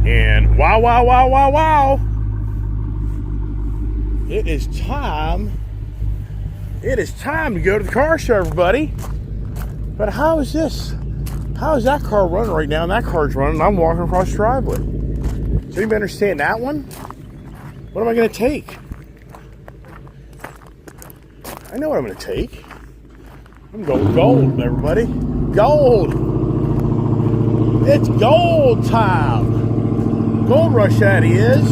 And wow, wow, wow, wow, wow. It is time. It is time to go to the car show, everybody. But how is this? How is that car running right now? And that car's running. I'm walking across the driveway. Does anybody understand that one? What am I going to take? I know what I'm going to take. I'm going gold, everybody. Gold. It's gold time. Gold rush that is.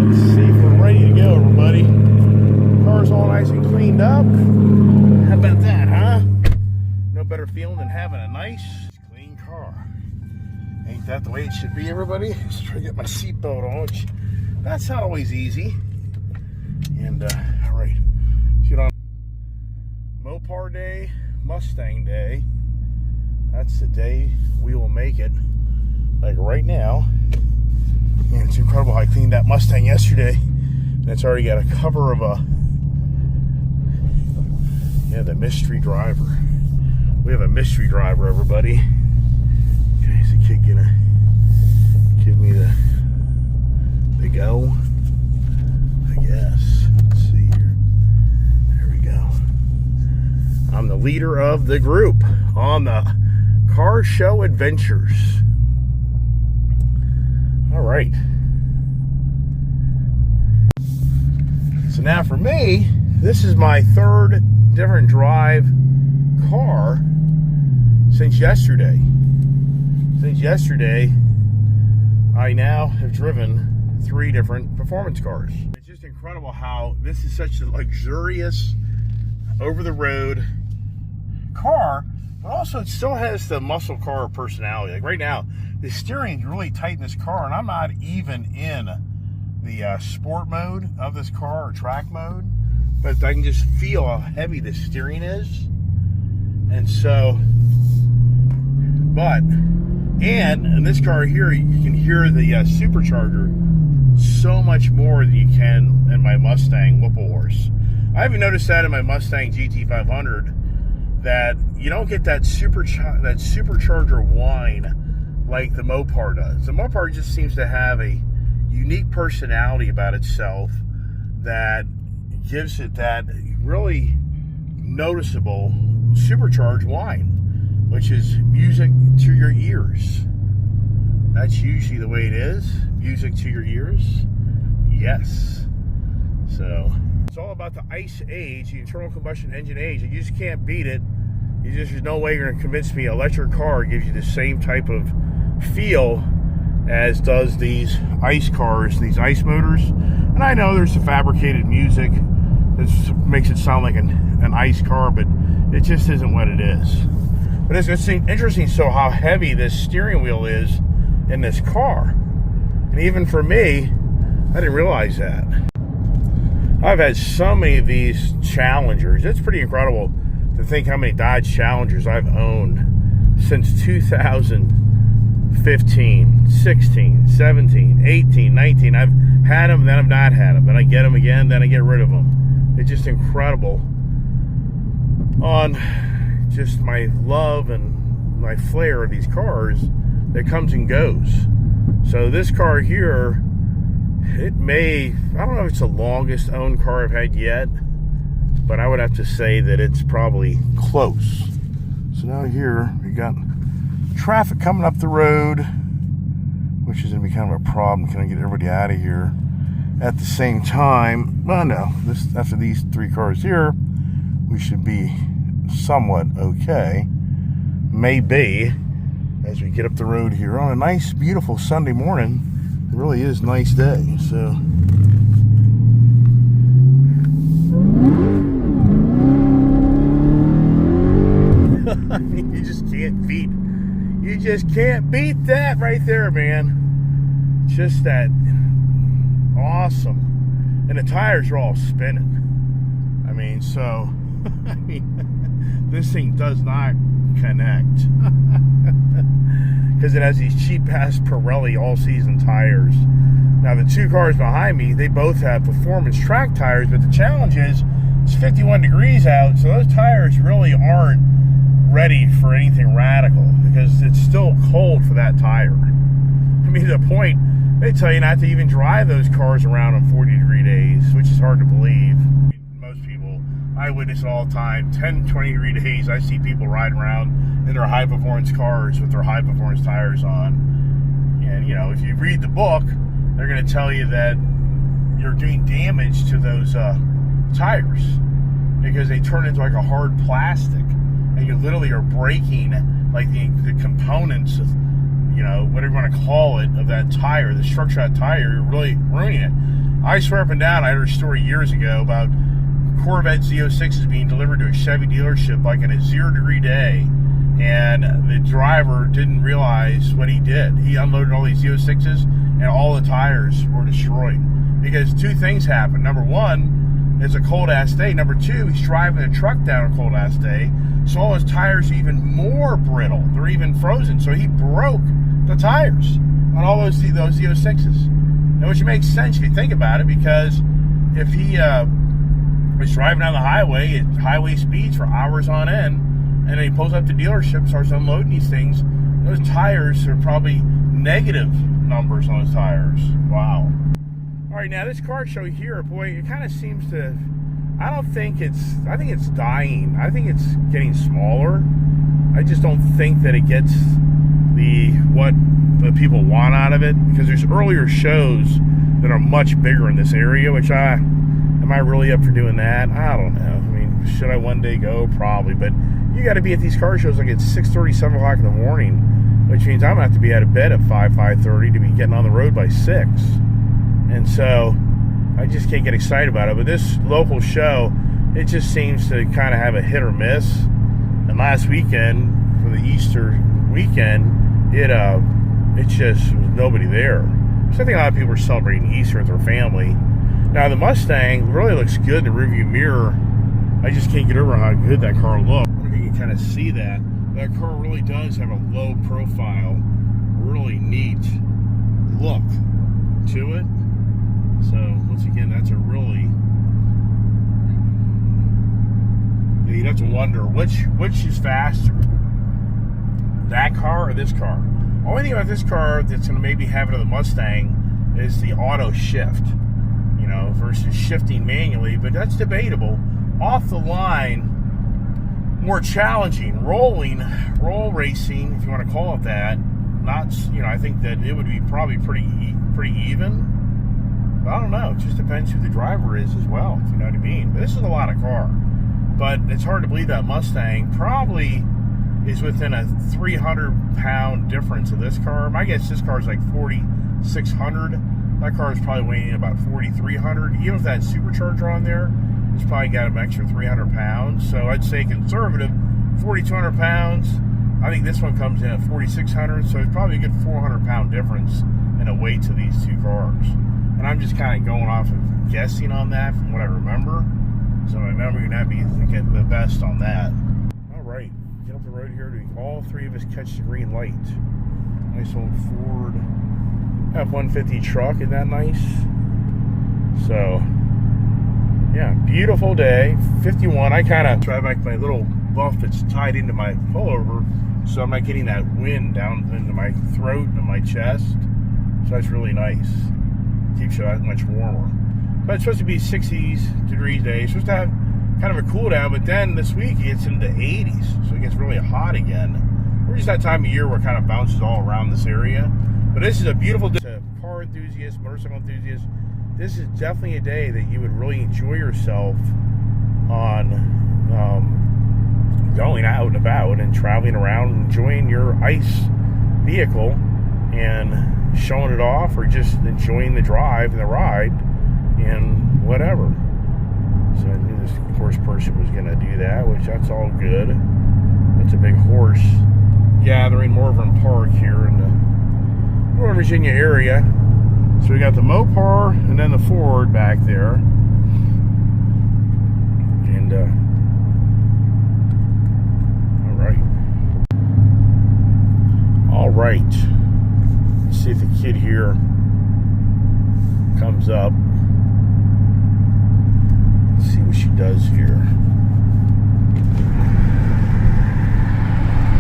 Let's see if we're ready to go, everybody. Car's all nice and cleaned up. How about that, huh? No better feeling than having a nice, clean car. Ain't that the way it should be, everybody? Just try to get my seatbelt on, which that's not always easy. And, all right. Get on Mopar Day, Mustang Day. That's the day we will make it. Like right now. Man, it's incredible how I cleaned that Mustang yesterday. And it's already got a cover of the mystery driver. We have a mystery driver, everybody. Okay, is the kid gonna give me the go? I guess. Let's see here. There we go. I'm the leader of the group on the car show adventures. All right. So now for me, this is my third different drive car since yesterday. Since yesterday, I now have driven 3 different performance cars. It's just incredible how this is such a luxurious, over-the-road car, but also it still has the muscle car personality. Like right now, the steering is really tight in this car, and I'm not even in the sport mode of this car or track mode, but I can just feel how heavy the steering is. And so, and in this car here, you can hear the supercharger so much more than you can in my Mustang Whipple horse. I haven't noticed that in my Mustang GT500, that you don't get that supercharger whine like the Mopar does. The Mopar just seems to have a unique personality about itself that gives it that really noticeable supercharged whine, which is music to your ears. That's usually the way it is. Music to your ears. Yes. So it's all about the ICE age, the internal combustion engine age. You just can't beat it. There's no way you're going to convince me an electric car gives you the same type of feel as does these ICE cars, these ICE motors. And I know there's the fabricated music that makes it sound like an ICE car, but it just isn't what it is. But it's interesting how heavy this steering wheel is in this car. And even for me, I didn't realize that. I've had so many of these Challengers. It's pretty incredible to think how many Dodge Challengers I've owned since 2015, 16, 17, 18, 19. I've had them, then I've not had them. Then I get them again, then I get rid of them. It's just incredible on just my love and my flair of these cars that comes and goes. So this car here, I don't know if it's the longest owned car I've had yet, but I would have to say that it's probably close. So now here we got traffic coming up the road, which is going to be kind of a problem. Can I get everybody out of here at the same time? Well, no. After these 3 cars here, we should be somewhat okay. Maybe as we get up the road here on a nice, beautiful Sunday morning. It really is a nice day. So you just can't beat that right there, man. Just that awesome. And the tires are all spinning. I mean, so this thing does not connect. Because it has these cheap-ass Pirelli all-season tires. Now, the 2 cars behind me, they both have performance track tires, but the challenge is it's 51 degrees out, so those tires really aren't ready for anything radical because it's still cold built for that tire. I mean, to the point, they tell you not to even drive those cars around on 40-degree days, which is hard to believe. Most people, I witness it all the time, 10, 20-degree days, I see people riding around in their high-performance cars with their high-performance tires on. And, you know, if you read the book, they're going to tell you that you're doing damage to those tires because they turn into like a hard plastic, and you literally are breaking like the components of, you know, whatever you want to call it, of that tire, the structure of that tire. You're really ruining it. I swear up and down, I heard a story years ago about Corvette Z06s being delivered to a Chevy dealership like in a 0-degree day, and the driver didn't realize what he did. He unloaded all these Z06s, and all the tires were destroyed. Because two things happened. Number one, it's a cold-ass day. Number two, he's driving a truck down a cold-ass day, so all his tires are even more brittle. They're even frozen. So he broke the tires on all those Z06s. Now, which makes sense if you think about it, because if he was driving down the highway at highway speeds for hours on end, and then he pulls up to dealership, starts unloading these things, those tires are probably negative numbers on those tires. Wow. All right, now this car show here, boy, it kind of seems to, I think it's dying. I think it's getting smaller. I just don't think that it gets what the people want out of it, because there's earlier shows that are much bigger in this area, which am I really up for doing that? I don't know. I mean, should I one day go? Probably, but you got to be at these car shows like at 6:30, 7 o'clock in the morning, which means I'm going to have to be out of bed at 5:30 to be getting on the road by 6. And so I just can't get excited about it. But this local show, it just seems to kind of have a hit or miss. And last weekend, for the Easter weekend, it just was nobody there. So I think a lot of people were celebrating Easter with their family. Now the Mustang really looks good in the rearview mirror. I just can't get over how good that car looks. I wonder if you can kind of see that. That car really does have a low profile, really neat look to it. So once again, that's a really, you'd have to wonder which is faster, that car or this car. Only thing about this car that's going to maybe have it on the Mustang is the auto shift, you know, versus shifting manually, but that's debatable. Off the line, more challenging, roll racing, if you want to call it that. Not, you know, I think that it would be probably pretty even. But I don't know. It just depends who the driver is as well, if you know what I mean. But this is a lot of car. But it's hard to believe that Mustang probably is within a 300-pound difference of this car. My guess, this car is like 4,600. That car is probably weighing about 4,300. Even with that supercharger on there, it's probably got an extra 300 pounds. So I'd say conservative, 4,200 pounds. I think this one comes in at 4,600. So it's probably a good 400-pound difference in the weights of these two cars. And I'm just kind of going off of guessing on that from what I remember. So my memory would not be the best on that. All right, get up the road here. All three of us catch the green light. Nice old Ford F-150 truck. Isn't that nice? So, yeah, beautiful day. 51. I kind of try back my little buff that's tied into my pullover, so I'm not getting that wind down into my throat and my chest. So that's really nice. Keeps you that much warmer. But it's supposed to be 60s degrees day. It's supposed to have kind of a cool down, but then this week it gets into the 80s, so it gets really hot again. We're just that time of year where it kind of bounces all around this area. But this is a beautiful day. To car enthusiasts, motorcycle enthusiasts, this is definitely a day that you would really enjoy yourself on going out and about and traveling around, enjoying your ICE vehicle and showing it off, or just enjoying the drive and the ride and whatever. So I knew this horse person was going to do that, which that's all good. That's a big horse gathering, Morven Park here in the Northern Virginia area. So we got the Mopar and then the Ford back there. And, all right. Let's see if the kid here comes up. Let's see what she does here.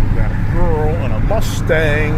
We got a girl and a Mustang.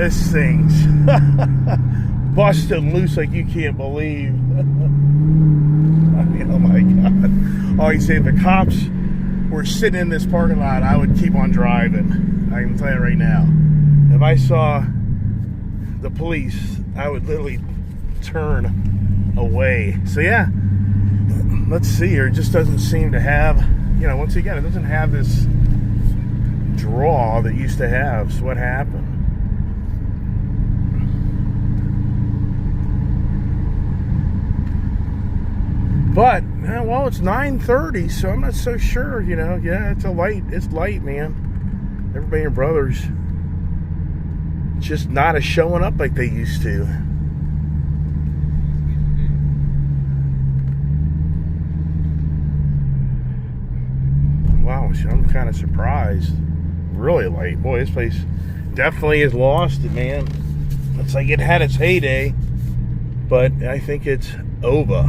This thing's busting loose like you can't believe. I mean, oh my God. Oh, you say if the cops were sitting in this parking lot, I would keep on driving. I can tell you right now. If I saw the police, I would literally turn away. So yeah, let's see here. It just doesn't seem to have, you know, once again, it doesn't have this draw that it used to have. So what happened? But, well, it's 9:30, so I'm not so sure, you know. Yeah, it's light, man. Everybody and your brothers just not as showing up like they used to. Wow, I'm kind of surprised. Really late. Boy, this place definitely has lost it, man. Looks like it had its heyday, but I think it's over.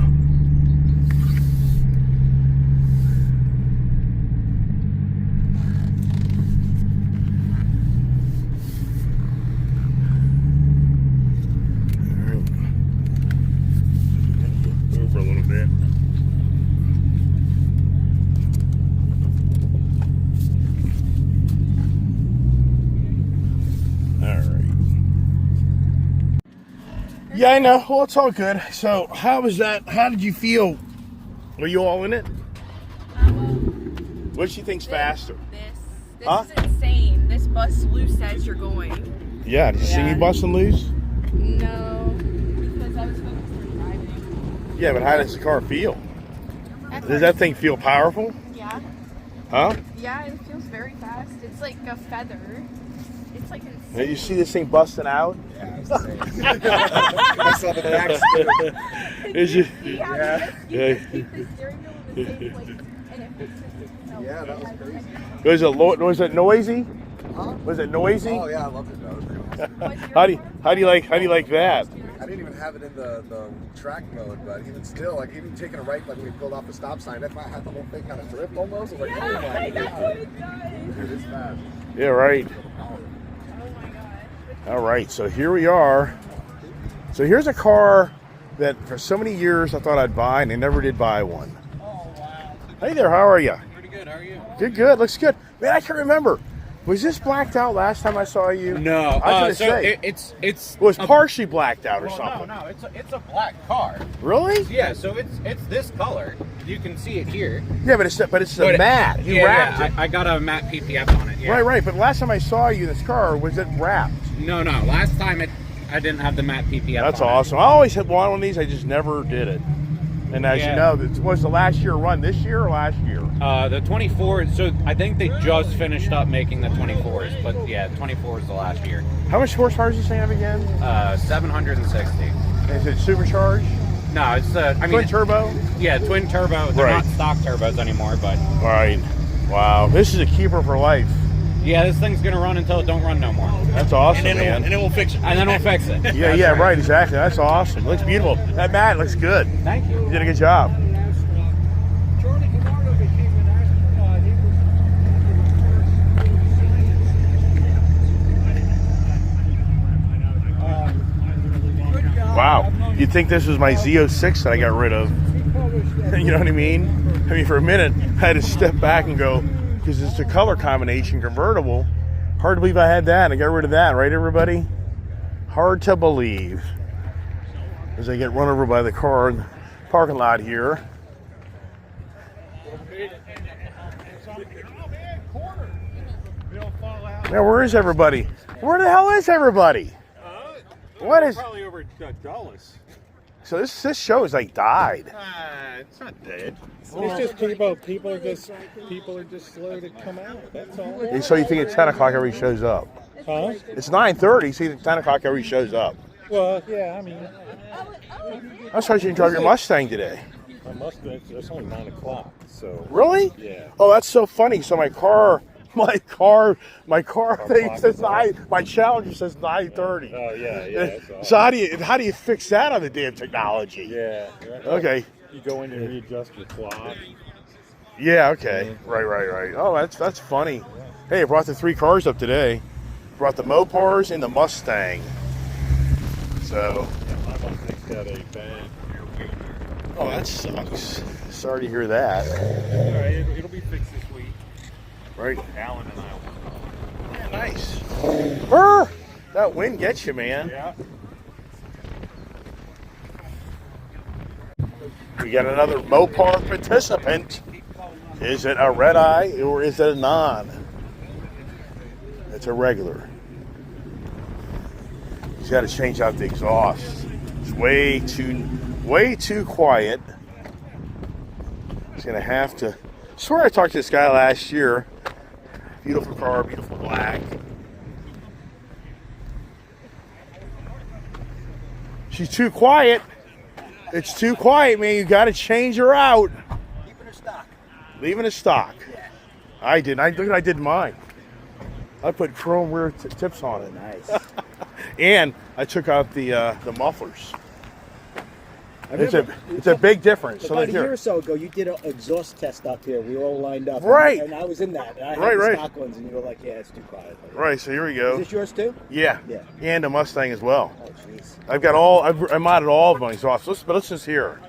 Yeah, I know. Well, it's all good. So, how was that? How did you feel? Were you all in it? What do you think's faster? This is insane. This bus loose as you're going. Yeah, did you see me busting loose? No, because I was focused on driving. Yeah, but how does the car feel? Does that thing feel powerful? Yeah. Huh? Yeah, it feels very fast. It's like a feather. It's like insane. You see this thing busting out? Yeah, I saw the back spin. Is you? Yeah. Yeah. Keep the steering wheel in the same place, and it fixes itself. Yeah, that was crazy. Was it noisy? Huh? Was it noisy? Oh yeah, I loved it. That was pretty awesome. How do you like that? I didn't even have it in the track mode, but even still, like even taking a right, like when we pulled off the stop sign, if I had the whole thing kind of drift almost, I was like, oh my god, dude, it's fast. Yeah, right. Oh my gosh. All right, so here we are. So here's a car that for so many years I thought I'd buy, and I never did buy one. Oh, wow. Hey there, how are you? Pretty good, how are you? Good, looks good. Man, I can't remember. Was this blacked out last time I saw you? No, I was gonna say. it's It was partially blacked out or something. No, it's a black car. Really? Yeah, so it's this color. You can see it here. Yeah, but it's the matte. You wrapped it. I got a matte PPF on it. Yeah. Right. But last time I saw you in this car, was it wrapped? No. Last time I didn't have the matte PPF. That's on awesome. I always had one of these. I just never did it. And as you know, this was the last year run. This year or last year? The 24. So I think they just finished up making the 24s, but yeah, 24 is the last year. How much horsepower does this thing have again? 760. Is it supercharged? No, it's Twin turbo? Yeah, twin turbo. They're Right. not stock turbos anymore, but All right. Wow. This is a keeper for life. yeah, this thing's gonna run until it don't run no more. That's awesome, man. And then we'll fix it. And then we'll fix it. Yeah, That's right, exactly. That's awesome. Looks beautiful. That mat looks good. Thank you. You did a good job. Wow. You'd think this was my Z06 that I got rid of. You know what I mean? I mean, for a minute, I had to step back and go, because it's a color combination convertible. Hard to believe I had that. I got rid of that, right, everybody? Hard to believe. As I get run over by the car in the parking lot here. Now, where is everybody? Where the hell is everybody? What is? Probably over Dulles. So this show is like died. It's not dead. It's just people are just slow to come out. That's all. And so you think at 10 o'clock everybody shows up? Huh? It's 9:30. So at 10 o'clock everybody shows up. Well, yeah. I mean, I'm surprised you didn't drive your Mustang today. I must. It's only 9 o'clock. So. Really? Yeah. Oh, that's so funny. So my car thing says 9. My Challenger says 9:30. Oh yeah. That's awesome. So how do you fix that on the damn technology? Yeah. Okay. You go in and readjust your clock. Yeah. Okay. Right. Oh, that's funny. Hey, I brought the 3 cars up today. brought the Mopars and the Mustang. So, My Mustang's got a bang. oh, that sucks. Sorry to hear that. All right, it'll be fixed this week. Right? Alan and I will. Yeah, nice. Brr! That wind gets you, man. Yeah. We got another Mopar participant. Is it a red eye or is it a non? It's a regular. He's got to change out the exhaust. It's way too quiet. He's gonna have to. I swear I talked to this guy last year. Beautiful car, beautiful black. She's too quiet. It's too quiet, man. You got to change her out. Keeping her stock. Leaving it stock. Yeah. I did. Look what I did in mine. I put chrome rear tips on it. Nice. And I took out the mufflers. I It's remember a big difference. So about a here. year or so ago, you did an exhaust test up here. We were all lined up. Right. And I was in that. And I had Right, the right. stock ones, and you were like, yeah, it's too quiet. Right. So here we Is go. this yours too? Yeah. Yeah. And a Mustang as well. Oh, jeez. I've got all. I modded all of my exhausts. But listen to here.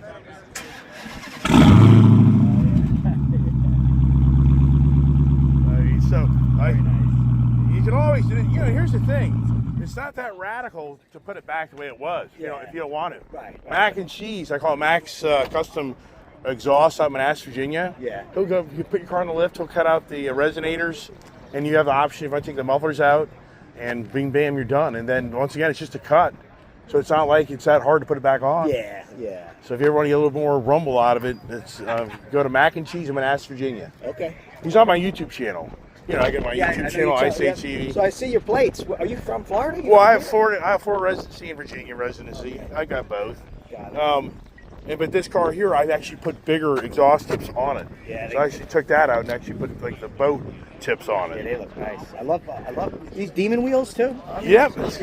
You can always, here's the thing. It's not that radical to put it back the way it was, if you don't want it. Right. Mac and cheese. I call it Mac's custom exhaust out in Manassas, Virginia. Yeah. He'll go. You put your car on the lift. He'll cut out the resonators, and you have the option if I take the mufflers out, and bing bam, you're done. And then once again, it's just a cut, so it's not like it's that hard to put it back on. Yeah, yeah. So if you ever want to get a little more rumble out of it, it's go to Mac and Cheese in Manassas, Virginia. Okay. He's on my YouTube channel. I get my Yeah, I YouTube know channel, you Ice told- Age TV. So I see your plates. Are you from Florida? Well, I have Florida residency and Virginia residency. I got both. Got it. But this car here, I've actually put bigger exhaust tips on it. Yeah, So I actually took that out and actually put like the boat tips on Yeah, it. they look nice. I love these demon wheels too. Yep. This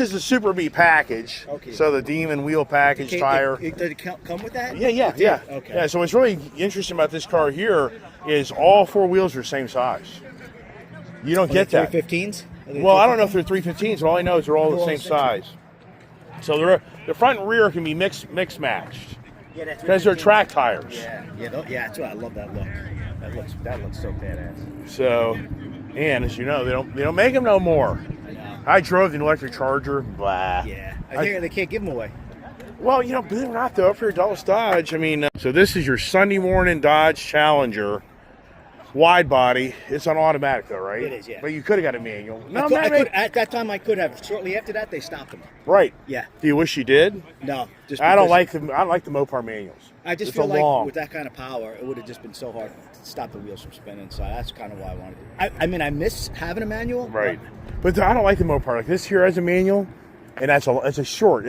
is the Super B package. Okay. So the Demon wheel package tire. Did it come with that? Yeah. Okay. Yeah. So what's really interesting about this car here is all four wheels are the same size. You don't get that. 315s? Well, I don't know if they're 315s, but all I know is they're all the same size. So the front and rear can be mix matched Yeah, that's because they're track tires. Yeah, that's what I love that look. That looks so badass. So, and as you know, they don't make them no more. I know. I drove the electric Charger. Blah. Yeah, I think they can't give them away. Well, believe it or not, though, up here at Dulles Dodge, so this is your Sunday morning Dodge Challenger, wide body. It's on automatic, though, right? It is, yeah. But you could have got a manual. No, I could, at that time I could have. Shortly after that, they stopped them. right. Yeah. Do you wish you did? No, just I don't because- like the Mopar manuals. I just It's feel a like long. with that kind of power, it would have just been so hard to stop the wheels from spinning. So that's kind of why I wanted it. I miss having a manual. Right. But I don't like the Mopar. Like this here has a manual, and it's a short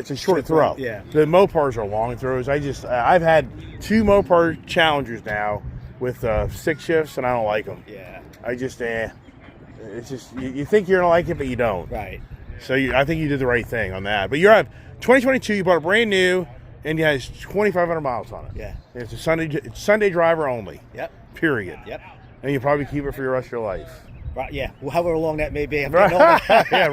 throw. yeah. The Mopars are long throws. I've had 2 Mopar Challengers now with stick shifts, and I don't like them. Yeah. I just it's just you think you're gonna like it, but you don't. Right. So I think you did the right thing on that. But you're at 2022. You bought a brand new, and it has 2,500 miles on it. Yeah. And it's Sunday driver only. Yep. Period. Yep. And you probably keep it for the rest of your life. Right. Yeah. Well, however long that may be. I'm Right. getting older. Yeah,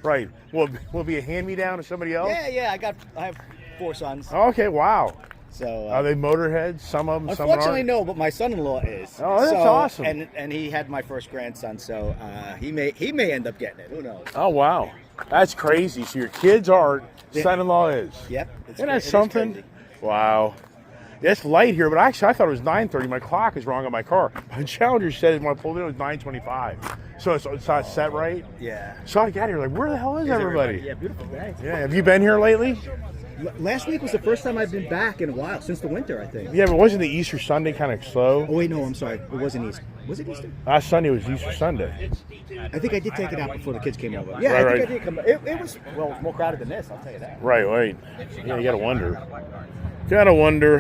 right. Will it be a hand-me-down to somebody else? Yeah. I have 4 sons. Okay, wow. So. Are they motorheads? Some of them, some Unfortunately, aren't? no. But my son-in-law is. Oh, that's awesome. And he had my first grandson, so he may end up getting it. Who knows? Oh, wow. That's crazy. So your kids aren't, Yeah. son-in-law is. Yep. Isn't that something? Wow. It's light here, but actually I thought it was 9:30. My clock is wrong on my car. My Challenger said when I pulled in it was 9:25. So it's not set right. Yeah. So I got here like, where the hell is everybody? Yeah, beautiful day. Yeah. Have you been here lately? Last week was the first time I've been back in a while, since the winter, I think. Yeah, but wasn't the Easter Sunday kind of slow? Oh, wait, no, I'm sorry. It wasn't Easter. Was it Easter? Last Sunday was Easter Sunday. I think I did take it out before the kids came over. Yeah, Right, I think right. I did come. It was, well, more crowded than this, I'll tell you that. Right. Yeah, you gotta wonder. Gotta wonder.